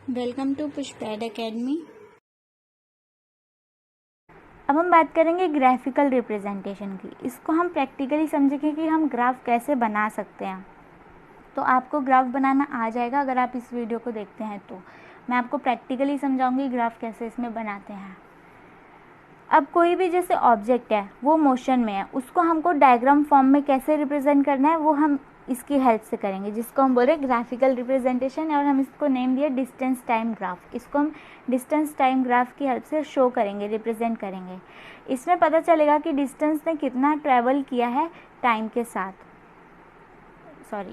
Welcome to पुष्पैड academy. अब हम बात करेंगे ग्राफिकल रिप्रेजेंटेशन की। इसको हम प्रैक्टिकली समझेंगे कि हम ग्राफ कैसे बना सकते हैं। तो आपको ग्राफ बनाना आ जाएगा अगर आप इस वीडियो को देखते हैं। तो मैं आपको प्रैक्टिकली समझाऊंगी ग्राफ कैसे इसमें बनाते हैं। अब कोई भी जैसे ऑब्जेक्ट है वो मोशन में है, उसको हमको डायग्राम फॉर्म में कैसे रिप्रेजेंट करना है वो हम इसकी हेल्प से करेंगे, जिसको हम बोल रहे हैं ग्राफिकल रिप्रेजेंटेशन। और हम इसको नेम दिया डिस्टेंस टाइम ग्राफ। इसको हम डिस्टेंस टाइम ग्राफ की हेल्प से शो करेंगे, रिप्रेजेंट करेंगे। इसमें पता चलेगा कि डिस्टेंस ने कितना ट्रैवल किया है टाइम के साथ।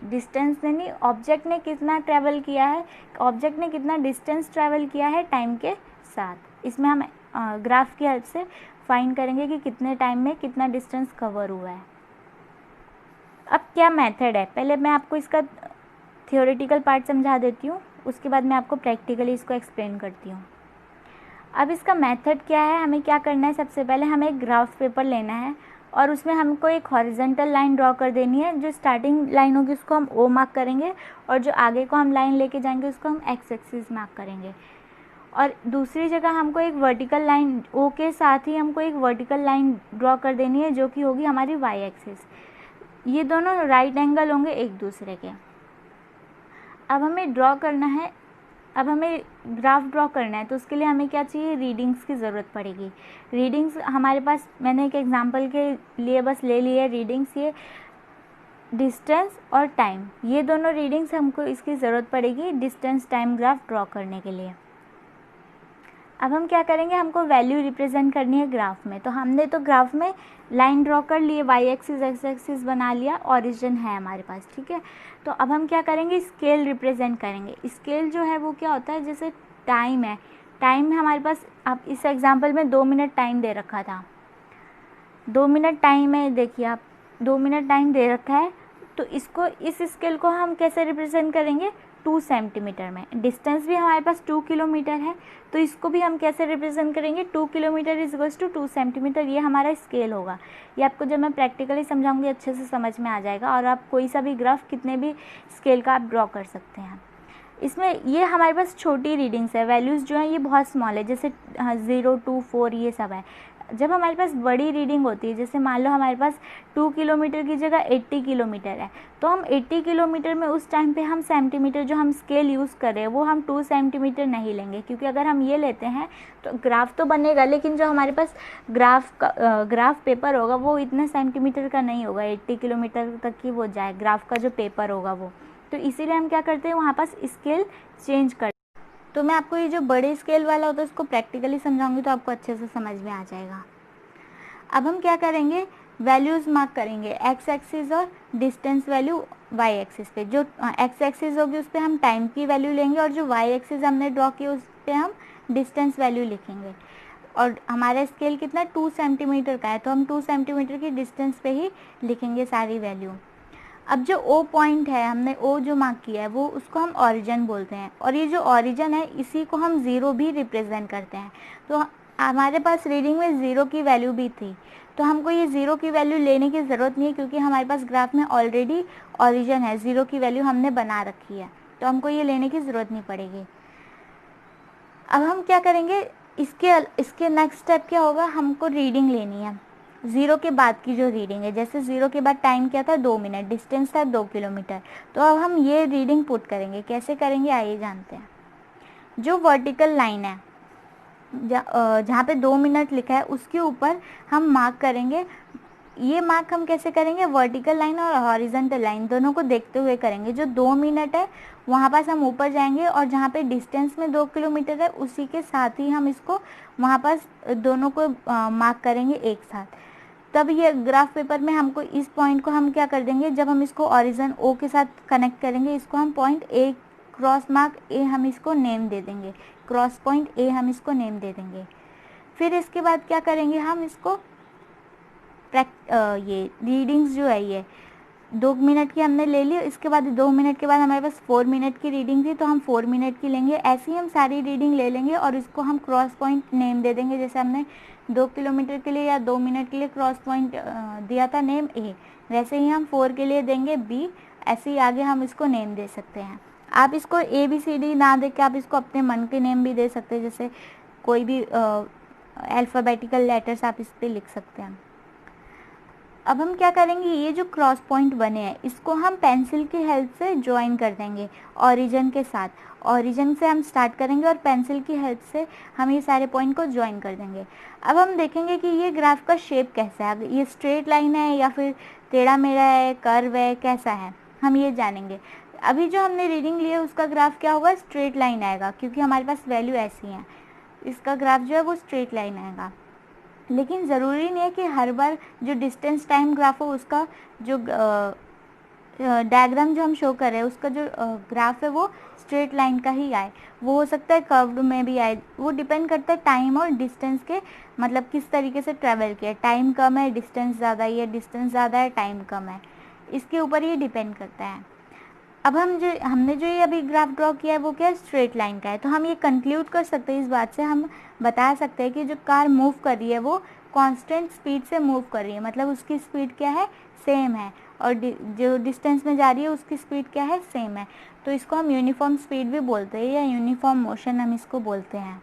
डिस्टेंस ने नहीं, ऑब्जेक्ट ने कितना ट्रैवल किया है, ऑब्जेक्ट ने कितना डिस्टेंस ट्रैवल किया है टाइम के साथ। इसमें हम ग्राफ की हेल्प से फाइंड करेंगे कि कितने टाइम में कितना डिस्टेंस कवर हुआ है। अब क्या मेथड है, पहले मैं आपको इसका थियोरेटिकल पार्ट समझा देती हूँ, उसके बाद मैं आपको प्रैक्टिकली इसको एक्सप्लेन करती हूँ। अब इसका मेथड क्या है, हमें क्या करना है, सबसे पहले हमें एक ग्राफ पेपर लेना है और उसमें हमको एक हॉरिजॉन्टल लाइन ड्रॉ कर देनी है। जो स्टार्टिंग लाइन होगी उसको हम ओ मार्क करेंगे और जो आगे को हम लाइन लेके जाएंगे उसको हम एक्स एक्सिस मार्क करेंगे। और दूसरी जगह हमको एक वर्टिकल लाइन ओ के साथ ही हमको एक वर्टिकल लाइन ड्रॉ कर देनी है जो कि होगी हमारी वाई एक्सिस। ये दोनों राइट एंगल होंगे एक दूसरे के। अब हमें ड्रॉ करना है, अब हमें ग्राफ ड्रॉ करना है तो उसके लिए हमें क्या चाहिए, रीडिंग्स की ज़रूरत पड़ेगी। रीडिंग्स हमारे पास, मैंने एक एग्जांपल के लिए बस ले ली है रीडिंग्स, ये डिस्टेंस और टाइम, ये दोनों रीडिंग्स हमको इसकी ज़रूरत पड़ेगी डिस्टेंस टाइम ग्राफ ड्रॉ करने के लिए। अब हम क्या करेंगे, हमको वैल्यू रिप्रेजेंट करनी है ग्राफ में। तो हमने तो ग्राफ में लाइन ड्रॉ कर लिए, वाई एक्सिस एक्स एक्सिस बना लिया, ओरिजिन है हमारे पास, ठीक है। तो अब हम क्या करेंगे, स्केल रिप्रेजेंट करेंगे। स्केल जो है वो क्या होता है, जैसे टाइम है, टाइम हमारे पास, आप इस एग्जांपल में 2 मिनट टाइम दे रखा था, 2 मिनट टाइम है, देखिए आप 2 मिनट टाइम दे रखा है। तो इसको, इस स्केल को हम कैसे रिप्रेजेंट करेंगे, 2 सेंटीमीटर में। डिस्टेंस भी हमारे पास 2 किलोमीटर है, तो इसको भी हम कैसे रिप्रेजेंट करेंगे, 2 kilometre is equals to 2 centimetre, ये हमारा स्केल होगा। ये आपको जब मैं प्रैक्टिकली समझाऊंगी अच्छे से समझ में आ जाएगा। और आप कोई सा भी ग्राफ कितने भी स्केल का आप ड्रॉ कर सकते हैं। इसमें ये हमारे पास छोटी रीडिंग्स है, वैल्यूज़ जो हैं ये बहुत स्मॉल है, जैसे 0 2 4 ये सब है। जब हमारे पास बड़ी रीडिंग होती है, जैसे मान लो हमारे पास 2 किलोमीटर की जगह 80 किलोमीटर है, तो हम 80 किलोमीटर में उस टाइम पे हम सेंटीमीटर, जो हम स्केल यूज़ कर रहे हैं वो हम 2 सेंटीमीटर नहीं लेंगे, क्योंकि अगर हम ये लेते हैं तो ग्राफ तो बनेगा लेकिन जो हमारे पास ग्राफ पेपर होगा वो इतने सेंटीमीटर का नहीं होगा, 80 किलोमीटर तक ही वो जाए ग्राफ का जो पेपर होगा वो। तो इसीलिए हम क्या करते हैं, वहाँ पास स्केल चेंज कर। तो मैं आपको ये जो बड़े स्केल वाला होता है उसको प्रैक्टिकली समझाऊंगी तो आपको अच्छे से समझ में आ जाएगा। अब हम क्या करेंगे, वैल्यूज़ मार्क करेंगे, एक्स एक्सिस और डिस्टेंस वैल्यू वाई एक्सिस पे। जो एक्स एक्सिस होगी उस पर हम टाइम की वैल्यू लेंगे और जो वाई एक्सिस हमने ड्रॉ की उस पर हम डिस्टेंस वैल्यू लिखेंगे। और हमारा स्केल कितना, 2 सेंटीमीटर का है, तो हम 2 सेंटीमीटर की डिस्टेंस पे ही लिखेंगे सारी वैल्यू। अब जो ओ पॉइंट है, हमने ओ जो मार्क किया है वो, उसको हम ओरिजिन बोलते हैं। और ये जो ओरिजिन है इसी को हम ज़ीरो भी रिप्रेजेंट करते हैं। तो हमारे पास रीडिंग में ज़ीरो की वैल्यू भी थी, तो हमको ये ज़ीरो की वैल्यू लेने की ज़रूरत नहीं है, क्योंकि हमारे पास ग्राफ में ऑलरेडी ओरिजिन है, ज़ीरो की वैल्यू हमने बना रखी है, तो हमको ये लेने की ज़रूरत नहीं पड़ेगी। अब हम क्या करेंगे, इसके नेक्स्ट स्टेप क्या होगा, हमको रीडिंग लेनी है ज़ीरो के बाद की जो रीडिंग है। जैसे ज़ीरो के बाद टाइम क्या था, 2 मिनट, डिस्टेंस था 2 किलोमीटर। तो अब हम ये रीडिंग पुट करेंगे, कैसे करेंगे आइए जानते हैं। जो वर्टिकल लाइन है जहाँ पे 2 मिनट लिखा है उसके ऊपर हम मार्क करेंगे। ये मार्क हम कैसे करेंगे, वर्टिकल लाइन और हॉरिजॉन्टल लाइन दोनों को देखते हुए करेंगे। जो 2 मिनट है वहाँ पास हम ऊपर जाएंगे और जहाँ पे डिस्टेंस में 2 किलोमीटर है उसी के साथ ही हम इसको वहाँ पास दोनों को मार्क करेंगे एक साथ। तब ये ग्राफ पेपर में हमको इस पॉइंट को हम क्या कर देंगे, जब हम इसको ओरिजिन ओ के साथ कनेक्ट करेंगे, इसको हम पॉइंट ए क्रॉस मार्क ए हम इसको नेम दे देंगे, क्रॉस पॉइंट ए हम इसको नेम दे देंगे। फिर इसके बाद क्या करेंगे, हम इसको ये रीडिंग्स जो है ये 2 मिनट की हमने ले ली, इसके बाद 2 मिनट के बाद हमारे पास 4 मिनट की रीडिंग थी तो हम 4 मिनट की लेंगे। ऐसे ही हम सारी रीडिंग ले लेंगे और इसको हम क्रॉस पॉइंट नेम दे देंगे। जैसे हमने 2 किलोमीटर के लिए या 2 मिनट के लिए क्रॉस पॉइंट दिया था नेम ए, वैसे ही हम 4 के लिए देंगे बी, ऐसे ही आगे हम इसको नेम दे सकते हैं। आप इसको ABCD ना दे के आप इसको अपने मन के नेम भी दे सकते हैं, जैसे कोई भी अल्फ़ाबेटिकल लेटर्स आप इस पर लिख सकते हैं। अब हम क्या करेंगे, ये जो क्रॉस पॉइंट बने हैं इसको हम पेंसिल की हेल्प से ज्वाइन कर देंगे ओरिजिन के साथ। ओरिजिन से हम स्टार्ट करेंगे और पेंसिल की हेल्प से हम ये सारे पॉइंट को ज्वाइन कर देंगे। अब हम देखेंगे कि ये ग्राफ का शेप कैसा है, ये स्ट्रेट लाइन है या फिर टेढ़ा मेढ़ा है, कर्व है, कैसा है, हम ये जानेंगे। अभी जो हमने रीडिंग ली है उसका ग्राफ क्या होगा, स्ट्रेट लाइन आएगा, क्योंकि हमारे पास वैल्यू ऐसी है। इसका ग्राफ जो है वो स्ट्रेट लाइन आएगा। लेकिन ज़रूरी नहीं है कि हर बार जो डिस्टेंस टाइम ग्राफ हो उसका जो डायग्राम जो हम शो कर रहे हैं उसका जो ग्राफ है वो स्ट्रेट लाइन का ही आए, वो हो सकता है कर्व्ड में भी आए। वो डिपेंड करता है टाइम और डिस्टेंस के, मतलब किस तरीके से ट्रैवल किया, टाइम कम है डिस्टेंस ज़्यादा है, या डिस्टेंस ज़्यादा है टाइम कम है, इसके ऊपर ये डिपेंड करता है। अब हमने जो ये अभी ग्राफ ड्रॉ किया है वो क्या है, स्ट्रेट लाइन का है। तो हम ये कंक्लूड कर सकते हैं, इस बात से हम बता सकते हैं कि जो कार मूव कर रही है वो कांस्टेंट स्पीड से मूव कर रही है, मतलब उसकी स्पीड क्या है, सेम है, और जो डिस्टेंस में जा रही है उसकी स्पीड क्या है, सेम है। तो इसको हम यूनिफॉर्म स्पीड भी बोलते हैं, या यूनिफॉर्म मोशन हम इसको बोलते हैं।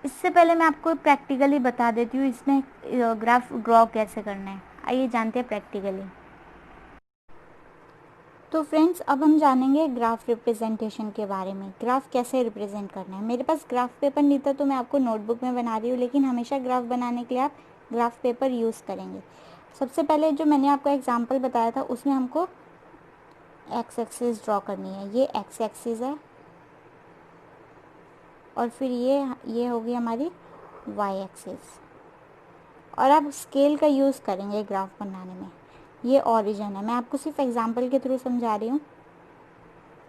इससे पहले मैं आपको प्रैक्टिकली बता देती हूँ इसमें ग्राफ ड्रॉ कैसे करना है। आइए जानते हैं प्रैक्टिकली। तो फ्रेंड्स, अब हम जानेंगे ग्राफ रिप्रेजेंटेशन के बारे में, ग्राफ कैसे रिप्रेजेंट करना है। मेरे पास ग्राफ पेपर नहीं था तो मैं आपको नोटबुक में बना रही हूँ, लेकिन हमेशा ग्राफ बनाने के लिए आप ग्राफ पेपर यूज़ करेंगे। सबसे पहले जो मैंने आपको एग्जांपल बताया था उसमें हमको एक्स एक्सिस ड्रॉ करनी है। ये एक्स एक्सिस है और फिर ये होगी हमारी वाई एक्सिस, और आप स्केल का यूज़ करेंगे ग्राफ बनाने में। ये ओरिजिन है, मैं आपको सिर्फ एग्जांपल के थ्रू समझा रही हूँ।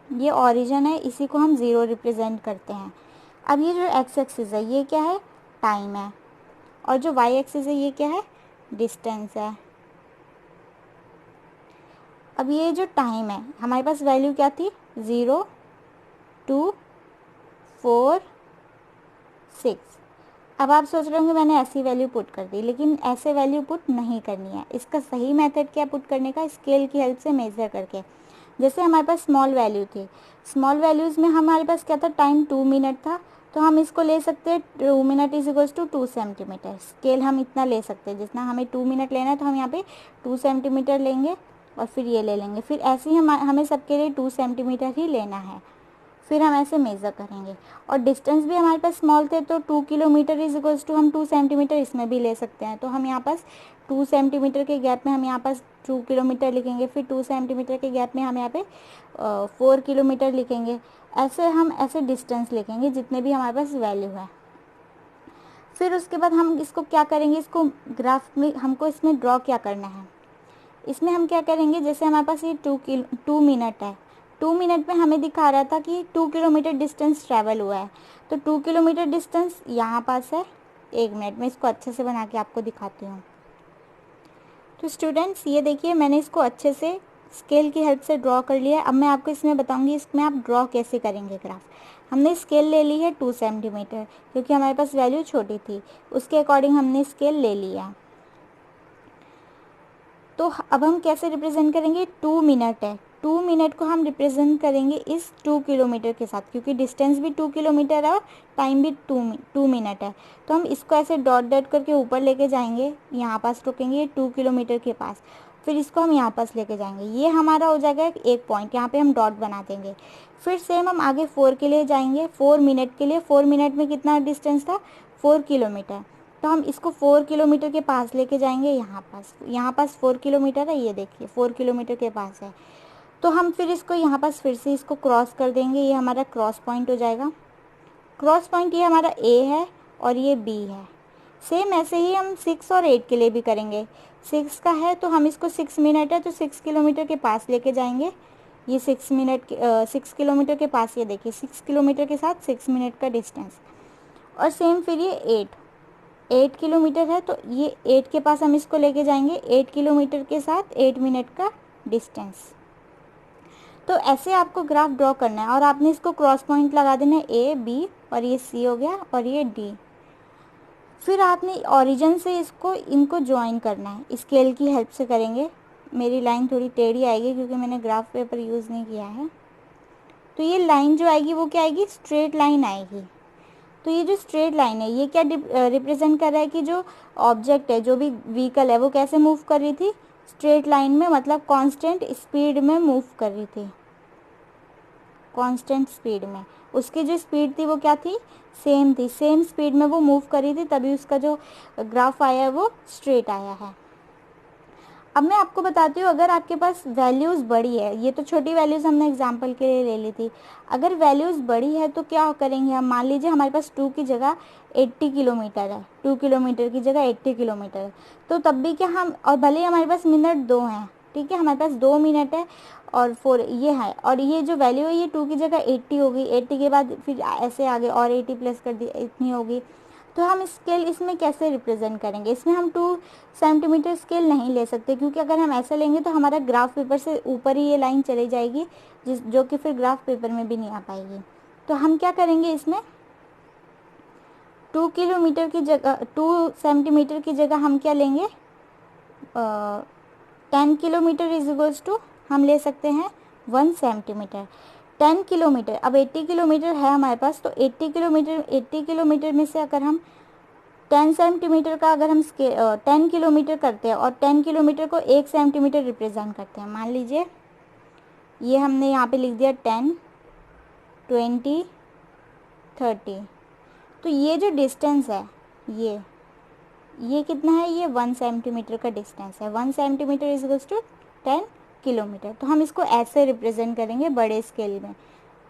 ये ओरिजिन है, इसी को हम 0 रिप्रेजेंट करते हैं। अब ये जो एक्स एक्सिस है ये क्या है, टाइम है, और जो वाई एक्सिस है ये क्या है, डिस्टेंस है। अब ये जो टाइम है हमारे पास वैल्यू क्या थी, 0, 2, 4, 6। अब आप सोच रहे होंगे मैंने ऐसी वैल्यू पुट कर दी, लेकिन ऐसे वैल्यू पुट नहीं करनी है। इसका सही मेथड क्या पुट करने का, स्केल की हेल्प से मेज़र करके। जैसे हमारे पास स्मॉल वैल्यू थी, स्मॉल वैल्यूज़ में हमारे पास क्या था, टाइम 2 मिनट था, तो हम इसको ले सकते हैं 2 minute is equals to 2 centimetre. Scale हम इतना ले सकते हैं, जितना हमें 2 मिनट लेना है तो हम यहाँ पे 2 सेंटीमीटर लेंगे और फिर ये ले लेंगे। फिर ऐसे ही हमें सबके लिए 2 सेंटीमीटर ही लेना है, फिर हम ऐसे मेज़र करेंगे। और डिस्टेंस भी हमारे पास स्मॉल थे तो 2 किलोमीटर इज इक्वल्स टू हम 2 सेंटीमीटर इसमें भी ले सकते हैं। तो हम यहाँ पास 2 सेंटीमीटर के गैप में हम यहाँ पास 2 किलोमीटर लिखेंगे, फिर 2 सेंटीमीटर के गैप में हम यहाँ पे 4 किलोमीटर लिखेंगे। ऐसे हम ऐसे डिस्टेंस लिखेंगे जितने भी हमारे पास वैल्यू है। फिर उसके बाद हम इसको क्या करेंगे, इसको ग्राफ में हमको इसमें ड्रॉ क्या करना है। इसमें हम क्या करेंगे, जैसे हमारे पास ये 2 मिनट है, 2 मिनट में हमें दिखा रहा था कि 2 किलोमीटर डिस्टेंस ट्रैवल हुआ है, तो 2 किलोमीटर डिस्टेंस यहाँ पास है 1 मिनट में। इसको अच्छे से बना के आपको दिखाती हूँ। तो स्टूडेंट्स ये देखिए मैंने इसको अच्छे से स्केल की हेल्प से ड्रॉ कर लिया है। अब मैं आपको इसमें बताऊँगी इसमें आप ड्रॉ कैसे करेंगे ग्राफ। हमने स्केल ले ली है 2 सेंटीमीटर, क्योंकि हमारे पास वैल्यू छोटी थी, उसके अकॉर्डिंग हमने स्केल ले लिया। तो अब हम कैसे रिप्रेजेंट करेंगे, 2 मिनट है, 2 मिनट को हम रिप्रेजेंट करेंगे इस 2 किलोमीटर के साथ, क्योंकि डिस्टेंस भी 2 किलोमीटर है और टाइम भी 2 मिनट है। तो हम इसको ऐसे डॉट डॉट करके ऊपर लेके जाएंगे, यहाँ पास रुकेंगे 2 किलोमीटर के पास, फिर इसको हम यहाँ पास लेके जाएंगे। ये हमारा हो जाएगा एक पॉइंट, यहाँ पे हम डॉट बना देंगे। फिर सेम हम आगे 4 के लिए जाएंगे, 4 मिनट के लिए। 4 मिनट में कितना डिस्टेंस था, 4 किलोमीटर। तो हम इसको 4 किलोमीटर के पास लेके जाएंगे, यहाँ पास 4 किलोमीटर है, ये देखिए 4 किलोमीटर के पास है। तो हम फिर इसको यहाँ पास फिर से इसको क्रॉस कर देंगे, ये हमारा क्रॉस पॉइंट हो जाएगा। क्रॉस पॉइंट ये हमारा ए है और ये बी है। सेम ऐसे ही हम 6 और 8 के लिए भी करेंगे। 6 का है तो हम इसको 6 मिनट है तो 6 किलोमीटर के पास लेके जाएंगे, ये 6 किलोमीटर के पास, ये देखिए 6 किलोमीटर के साथ 6 मिनट का डिस्टेंस। और सेम फिर ये 8 किलोमीटर है तो ये 8 के पास हम इसको लेके जाएंगे, 8 किलोमीटर के साथ 8 मिनट का डिस्टेंस। तो ऐसे आपको ग्राफ ड्रॉ करना है और आपने इसको क्रॉस पॉइंट लगा देना है, ए बी, और ये सी हो गया और ये डी। फिर आपने ओरिजिन से इनको ज्वाइन करना है, स्केल की हेल्प से करेंगे। मेरी लाइन थोड़ी टेढ़ी आएगी क्योंकि मैंने ग्राफ पेपर यूज़ नहीं किया है। तो ये लाइन जो आएगी वो क्या आएगी, स्ट्रेट लाइन आएगी। तो ये जो स्ट्रेट लाइन है ये क्या रिप्रेजेंट कर रहा है कि जो ऑब्जेक्ट है, जो भी व्हीकल है, वो कैसे मूव कर रही थी, स्ट्रेट लाइन में, मतलब कांस्टेंट स्पीड में मूव कर रही थी, कांस्टेंट स्पीड में। उसकी जो स्पीड थी वो क्या थी, सेम थी, सेम स्पीड में वो मूव कर रही थी, तभी उसका जो ग्राफ आया है वो स्ट्रेट आया है। अब मैं आपको बताती हूँ, अगर आपके पास वैल्यूज़ बड़ी है, ये तो छोटी वैल्यूज़ हमने एग्जांपल के लिए ले ली थी, अगर वैल्यूज़ बड़ी है तो क्या करेंगे हम, मान लीजिए हमारे पास 2 की जगह 80 किलोमीटर है, 2 किलोमीटर की जगह 80 किलोमीटर है, तो तब भी क्या हम, और भले ही हमारे पास मिनट 2 हैं, ठीक है, हमारे पास 2 मिनट है और 4 ये है, और ये जो वैल्यू है ये 2 की जगह 80 होगी, 80 के बाद फिर ऐसे आगे और 80 प्लस कर दी, इतनी होगी। तो हम स्केल इसमें कैसे रिप्रेजेंट करेंगे, इसमें हम 2 सेंटीमीटर स्केल नहीं ले सकते, क्योंकि अगर हम ऐसा लेंगे तो हमारा ग्राफ पेपर से ऊपर ही ये लाइन चली जाएगी, जो कि फिर ग्राफ पेपर में भी नहीं आ पाएगी। तो हम क्या करेंगे, इसमें 2 किलोमीटर की जगह 2 सेंटीमीटर की जगह हम क्या लेंगे, 10 किलोमीटर इज इक्वल्स टू हम ले सकते हैं 1 सेंटीमीटर। 10 किलोमीटर, अब 80 किलोमीटर है हमारे पास, तो 80 किलोमीटर में से अगर हम 10 सेंटीमीटर का अगर हम 10 किलोमीटर करते हैं और 10 किलोमीटर को 1 सेंटीमीटर रिप्रेजेंट करते हैं, मान लीजिए ये हमने यहाँ पे लिख दिया 10, 20, 30, तो ये जो डिस्टेंस है ये कितना है, ये 1 सेंटीमीटर का डिस्टेंस है, 1 centimetre is equals to 10 kilometre. तो हम इसको ऐसे रिप्रेजेंट करेंगे बड़े स्केल में,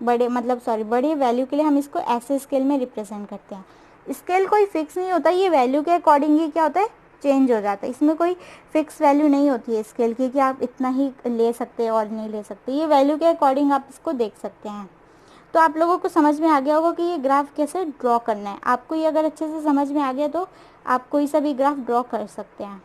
बड़े वैल्यू के लिए हम इसको ऐसे स्केल में रिप्रेजेंट करते हैं। स्केल कोई फिक्स नहीं होता, ये वैल्यू के अकॉर्डिंग ही क्या होता है, चेंज हो जाता है, इसमें कोई फिक्स वैल्यू नहीं होती है स्केल की कि आप इतना ही ले सकते हैं और नहीं ले सकते, ये वैल्यू के अकॉर्डिंग आप इसको देख सकते हैं। तो आप लोगों को समझ में आ गया होगा कि ये ग्राफ कैसे ड्रॉ करना है। आपको ये अगर अच्छे से समझ में आ गया तो आप कोई सा भी ग्राफ ड्रॉ कर सकते हैं।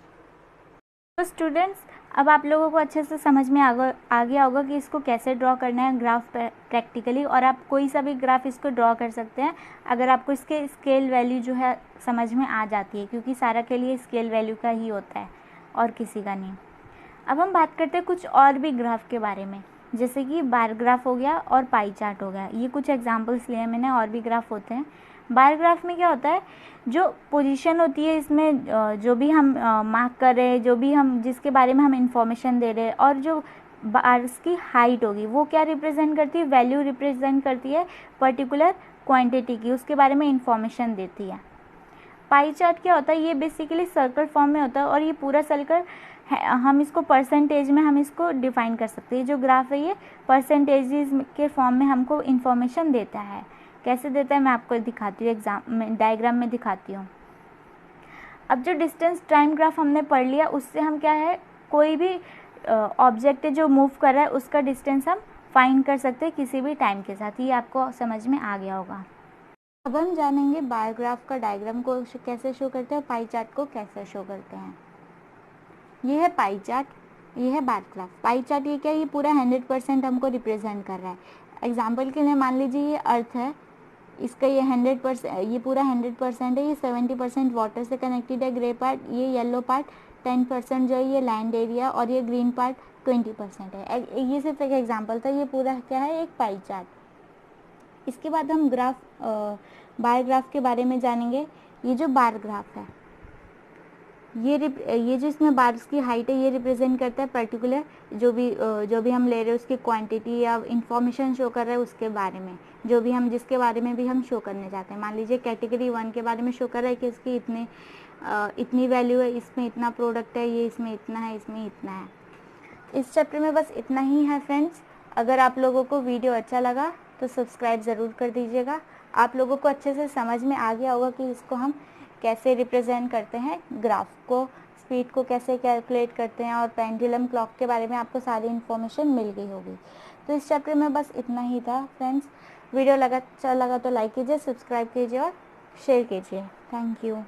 तो स्टूडेंट्स, अब आप लोगों को अच्छे से समझ में आ गया होगा कि इसको कैसे ड्रॉ करना है ग्राफ प्रैक्टिकली, और आप कोई सा भी ग्राफ इसको ड्रॉ कर सकते हैं अगर आपको इसके स्केल वैल्यू जो है समझ में आ जाती है, क्योंकि सारा के लिए स्केल वैल्यू का ही होता है और किसी का नहीं। अब हम बात करते हैं कुछ और भी ग्राफ के बारे में, जैसे कि बार ग्राफ हो गया और पाई चार्ट हो गया। ये कुछ एग्जांपल्स लिए हैं मैंने, और भी ग्राफ होते हैं। बार ग्राफ में क्या होता है, जो पोजीशन होती है इसमें जो भी हम मार्क कर रहे हैं, जो भी हम जिसके बारे में हम इंफॉर्मेशन दे रहे हैं, और जो बार्स की हाइट होगी वो क्या रिप्रेजेंट करती है, वैल्यू रिप्रेजेंट करती है पर्टिकुलर क्वांटिटी की, उसके बारे में इंफॉर्मेशन देती है। पाई चार्ट क्या होता है, ये बेसिकली सर्कल फॉर्म में होता है, और ये पूरा सर्कल हम इसको परसेंटेज में हम इसको डिफाइन कर सकते हैं। जो ग्राफ है ये परसेंटेजेस के फॉर्म में हमको इंफॉर्मेशन देता है। कैसे देता है मैं आपको दिखाती हूँ, डायग्राम में दिखाती हूँ। अब जो डिस्टेंस टाइम ग्राफ हमने पढ़ लिया, उससे हम क्या है, कोई भी ऑब्जेक्ट है जो मूव कर रहा है उसका डिस्टेंस हम फाइंड कर सकते हैं किसी भी टाइम के साथ। ये आपको समझ में आ गया होगा। अब हम जानेंगे बार ग्राफ का डायग्राम को कैसे शो करते हैं, पाई चार्ट को कैसे शो करते हैं। ये है पाई चार्ट, ये है बार ग्राफ। पाई चार्ट ये क्या है, ये पूरा 100% हमको रिप्रेजेंट कर रहा है। एग्जाम्पल के लिए मान लीजिए ये अर्थ है, इसका ये 100%, ये पूरा 100% है, ये 70% वाटर से कनेक्टेड है, ग्रे पार्ट, ये येलो पार्ट 10% जो है ये लैंड एरिया, और ये ग्रीन पार्ट 20% है। ये सिर्फ एक एग्जाम्पल था, ये पूरा क्या है, एक पाई चार्ट। इसके बाद हम बार ग्राफ के बारे में जानेंगे। ये जो बार ग्राफ है, ये जो इसमें बार्स की हाइट है ये रिप्रेजेंट करता है पर्टिकुलर जो भी हम ले रहे हैं उसकी क्वांटिटी या इंफॉर्मेशन शो कर रहा है उसके बारे में, जो भी हम जिसके बारे में भी हम शो करने चाहते हैं। मान लीजिए कैटेगरी 1 के बारे में शो कर रहा है कि इसकी इतनी वैल्यू है, इसमें इतना प्रोडक्ट है, ये इसमें इतना है, इसमें इतना है। इस चैप्टर में बस इतना ही है फ्रेंड्स। अगर आप लोगों को वीडियो अच्छा लगा तो सब्सक्राइब ज़रूर कर दीजिएगा। आप लोगों को अच्छे से समझ में आ गया होगा कि इसको हम कैसे रिप्रेजेंट करते हैं, ग्राफ को, स्पीड को कैसे कैलकुलेट करते हैं, और पेंडुलम क्लॉक के बारे में आपको सारी इन्फॉर्मेशन मिल गई होगी। तो इस चैप्टर में बस इतना ही था फ्रेंड्स। वीडियो अच्छा लगा तो लाइक कीजिए, सब्सक्राइब कीजिए और शेयर कीजिए। Thank you.